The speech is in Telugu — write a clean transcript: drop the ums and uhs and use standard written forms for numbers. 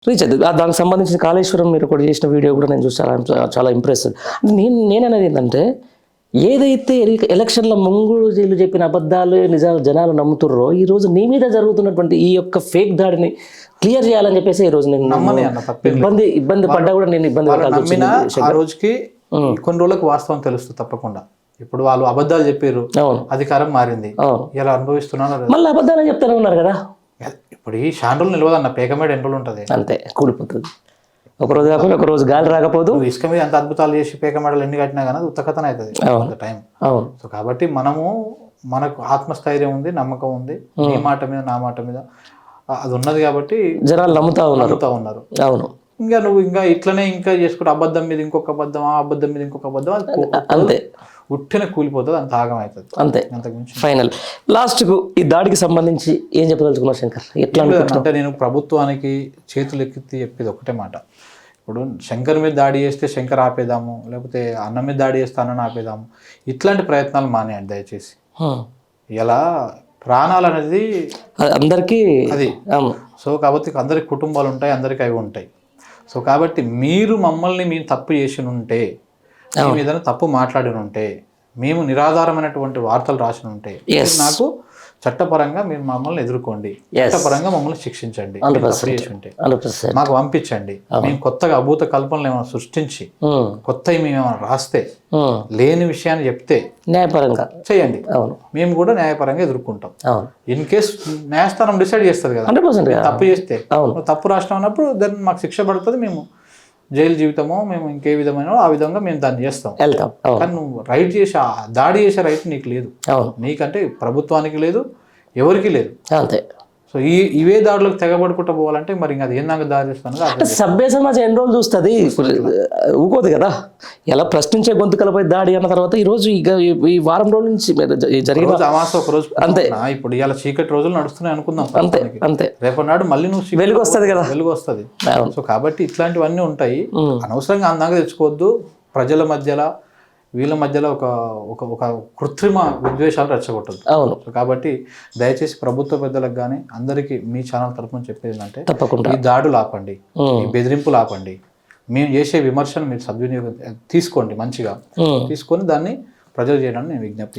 రీచ్ అవుతుంది. దానికి సంబంధించిన కాళేశ్వరం మీరు కూడా చేసిన వీడియో కూడా నేను చూసి చాలా ఇంప్రెస్. అంటే నేననేది ఏంటంటే, ఏదైతే ఎలక్షన్ల ముంగుజీలు చెప్పిన అబద్ధాలు నిజాలు జనాలు నమ్ముతుర్రో, ఈరోజు నీ మీద జరుగుతున్నటువంటి ఈ యొక్క ఫేక్ దాడిని క్లియర్ చేయాలని చెప్పేసి ఈరోజు నేను ఇబ్బంది పడ్డా కూడా నేను ఇబ్బంది పడాల్సి ఆ రోజుకి కొన్ని రోజులకు వాస్తవం తెలుస్తుంది తప్పకుండా. ఇప్పుడు వాళ్ళు అబద్ధాలు చెప్పారు, అధికారం మారింది, ఇలా అనుభవిస్తున్నారు, మళ్ళీ అబద్ధాలు చెప్తానే ఉన్నారు కదా. ఇప్పుడు ఈ షాండ్రోలు నిలవదన్న పేకమేడ ఎన్ని రోజులు ఉంటుంది, అంతే కూలిపోతుంది. ఒకరోజు కాకపోతే ఒకరోజు గాలి రాకపోదు. ఇసుక మీద ఎంత అద్భుతాలు చేసి పేకమేడలు ఎన్ని కట్టినా కానీ ఉత్తకథన అవుతుంది టైం. సో కాబట్టి మనకు ఆత్మస్థైర్యం ఉంది, నమ్మకం ఉంది, నీ మాట మీద నా మాట మీద అది ఉన్నది కాబట్టి జనాలు నమ్ముతా ఉన్నారు. అవును. ఇంకా నువ్వు ఇంకా ఇట్లనే ఇంకా చేసుకుంటే అబద్ధం మీద ఇంకొక అబద్ధం, ఆ అబద్ధం మీద ఇంకొక అబద్ధం, అంతే ఉట్టిన కూలిపోతుంది, అంత ఆగం అవుతుంది అంతే. ఫైనల్ లాస్ట్కు ఈ దాడికి సంబంధించి ఏం చెప్పదలుచుకున్నారు శంకర్? ఎట్లా అంటే నేను ప్రభుత్వానికి చేతులు ఎక్కి చెప్పేది ఒకటే మాట. ఇప్పుడు శంకర్ మీద దాడి చేస్తే శంకర్ ఆపేదాము, లేకపోతే అన్న మీద దాడి చేస్తే అన్నను ఆపేదాము, ఇట్లాంటి ప్రయత్నాలు మానేయండి దయచేసి. ఇలా ప్రాణాలు అనేది అందరికీ అది. సో కాబట్టి అందరికి కుటుంబాలు ఉంటాయి, అందరికి అవి ఉంటాయి. సో కాబట్టి మీరు తప్పు చేసి ఉంటే, మీ మీద తప్పు మాట్లాడి ఉంటే, మేము నిరాధారమైనటువంటి వార్తలు రాసి ఉంటే, నాకు చట్టపరంగా మీరు మమ్మల్ని ఎదుర్కోండి, చట్టపరంగా మమ్మల్ని శిక్షించండి, మాకు పంపించండి. మేము కొత్తగా అభూత కల్పనలు ఏమైనా సృష్టించి కొత్తవి మేము ఏమైనా రాస్తే, లేని విషయాన్ని చెప్తే న్యాయపరంగా చేయండి, మేము కూడా న్యాయపరంగా ఎదుర్కొంటాం. ఇన్ కేస్ న్యాయస్థానం డిసైడ్ చేస్తుంది కదా, తప్పు చేస్తే తప్పు రాష్ట్రం అన్నప్పుడు దాన్ని మాకు శిక్ష పడుతుంది, మేము జైలు జీవితమో మేము ఇంకే విధమైన ఆ విధంగా మేము దాన్ని చేస్తాం. కానీ నువ్వు రైట్ చేసి దాడి చేసే రైట్ నీకు లేదు, నీకంటే ప్రభుత్వానికి లేదు, ఎవరికి లేదు. అంతే. సో ఇవే దాడులకు తెగబడుకుంటూ పోవాలంటే మరి ఇంకా అది ఏందాక దారి చేస్తాను. సభ్య సమాజం ఎన్ని రోజులు చూస్తుంది, ఊకోదు కదా. ఎలా ప్రశ్నించే గొంతుకలపై దాడి అన్న తర్వాత ఈరోజు ఈ వారం రోజుల నుంచి జరిగిన అమాస ఒక రోజు అంతే. ఇప్పుడు ఇలా చీకటి రోజులు నడుస్తున్నాయి అనుకుందాం, అంతే అంతే. రేపటి నాడు మళ్ళీ నువ్వు వెలుగు వస్తుంది కదా, వెలుగు వస్తుంది. సో కాబట్టి ఇట్లాంటివన్నీ ఉంటాయి, అనవసరంగా అందాక తెచ్చుకోవద్దు. ప్రజల మధ్యలో వీళ్ళ మధ్యలో ఒక కృత్రిమ విద్వేషాలు రెచ్చగొట్టదు. అవును. కాబట్టి దయచేసి ప్రభుత్వ పెద్దలకు కానీ అందరికీ మీ ఛానల్ తరఫున చెప్పేది ఏంటంటే, తప్పకుండా ఈ దాడులు ఆపండి, ఈ బెదిరింపులు ఆపండి. మేము చేసే విమర్శను మీరు సద్వినియోగం తీసుకోండి, మంచిగా తీసుకొని దాన్ని ప్రజలు చేయడానికి నేను విజ్ఞప్తి